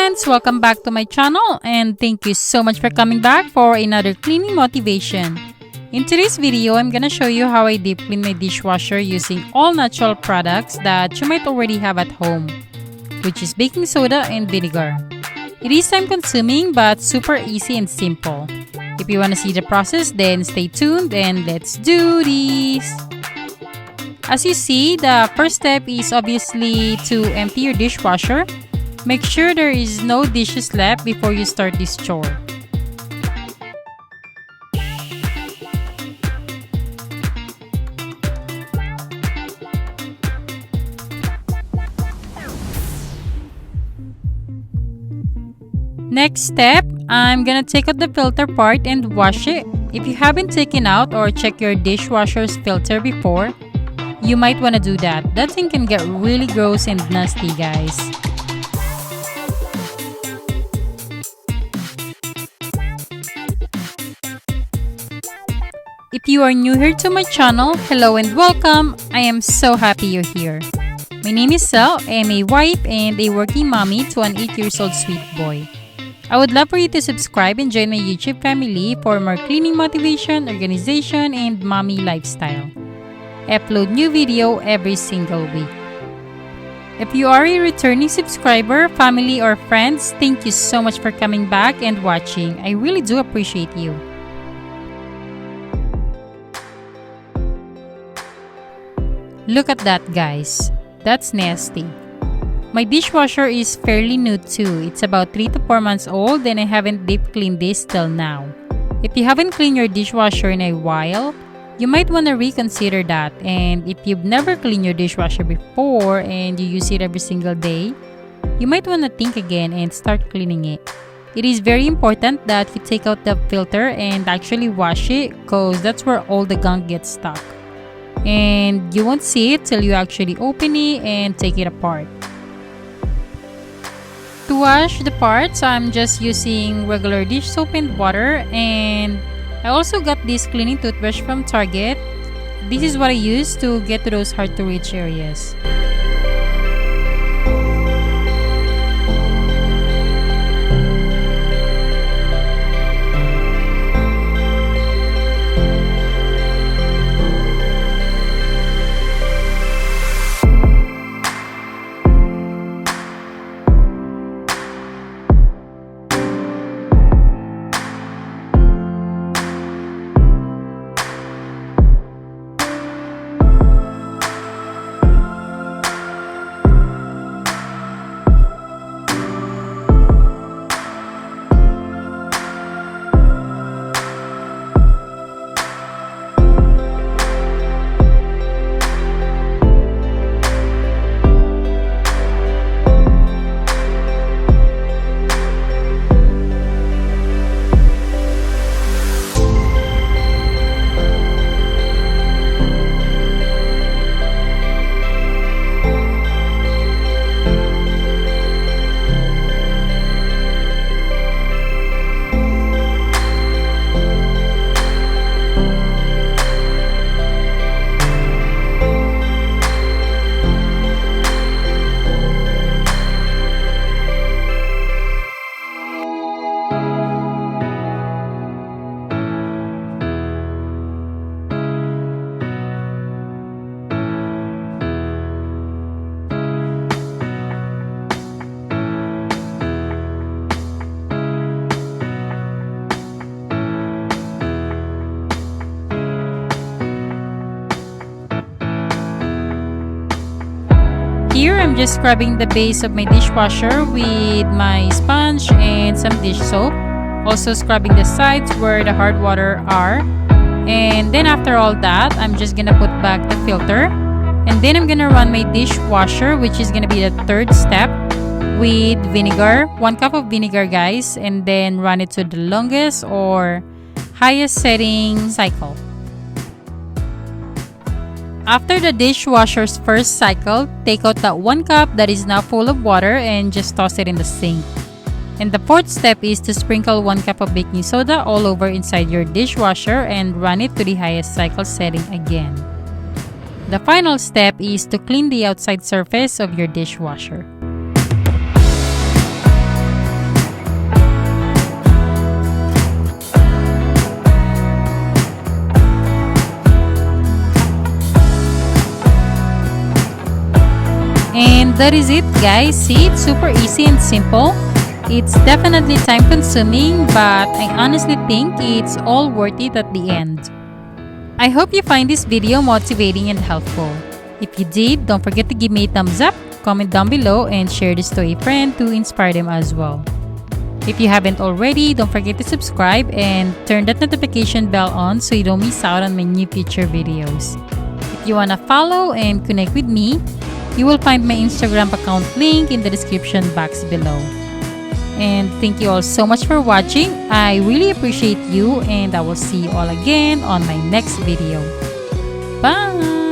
friends! Welcome back to my channel and thank you so much for coming back for another cleaning motivation. In today's video, I'm gonna show you how I deep clean my dishwasher using all natural products that you might already have at home, which is baking soda and vinegar. It is time consuming but super easy and simple. If you wanna see the process, then stay tuned and let's do this! As you see, the first step is obviously to empty your dishwasher. Make sure there is no dishes left before you start this chore. Next step, I'm gonna take out the filter part and wash it. If you haven't taken out or checked your dishwasher's filter before, you might want to do that. That thing can get really gross and nasty, guys. If you are new here to my channel, hello and welcome. I am so happy you're here. My name is Selle. I am a wife and a working mommy to an 8-year-old sweet boy. I would love for you to subscribe and join my YouTube family for more cleaning motivation, organization, and mommy lifestyle. I upload new video every single week. If you are a returning subscriber, family, or friends, thank you so much for coming back and watching. I really do appreciate you. Look at that, guys. That's nasty. My dishwasher is fairly new too. It's about 3 to 4 months old and I haven't deep cleaned this till now. If you haven't cleaned your dishwasher in a while, you might want to reconsider that. And if you've never cleaned your dishwasher before and you use it every single day, you might want to think again and start cleaning it. It is very important that you take out the filter and actually wash it because that's where all the gunk gets stuck. And you won't see it till you actually open it and take it apart. To wash the parts, I'm just using regular dish soap and water, and I also got this cleaning toothbrush from Target. This is what I use to get to those hard to reach areas. Here, I'm just scrubbing the base of my dishwasher with my sponge and some dish soap. Also scrubbing the sides where the hard water are. And then after all that, I'm just gonna put back the filter. And then I'm gonna run my dishwasher, which is gonna be the third step, with vinegar. 1 cup of vinegar, guys. And then run it to the longest or highest setting cycle. After the dishwasher's first cycle, take out that 1 cup that is now full of water and just toss it in the sink. And the fourth step is to sprinkle 1 cup of baking soda all over inside your dishwasher and run it to the highest cycle setting again. The final step is to clean the outside surface of your dishwasher. And that is it, guys. See, it's super easy and simple. It's definitely time consuming, but I honestly think it's all worth it at the end. I hope you find this video motivating and helpful. If you did, don't forget to give me a thumbs up, comment down below, and share this to a friend to inspire them as well. If you haven't already, don't forget to subscribe and turn that notification bell on so you don't miss out on my new future videos. If you wanna follow and connect with me, you will find my Instagram account link in the description box below. And thank you all so much for watching. I really appreciate you, and I will see you all again on my next video. Bye!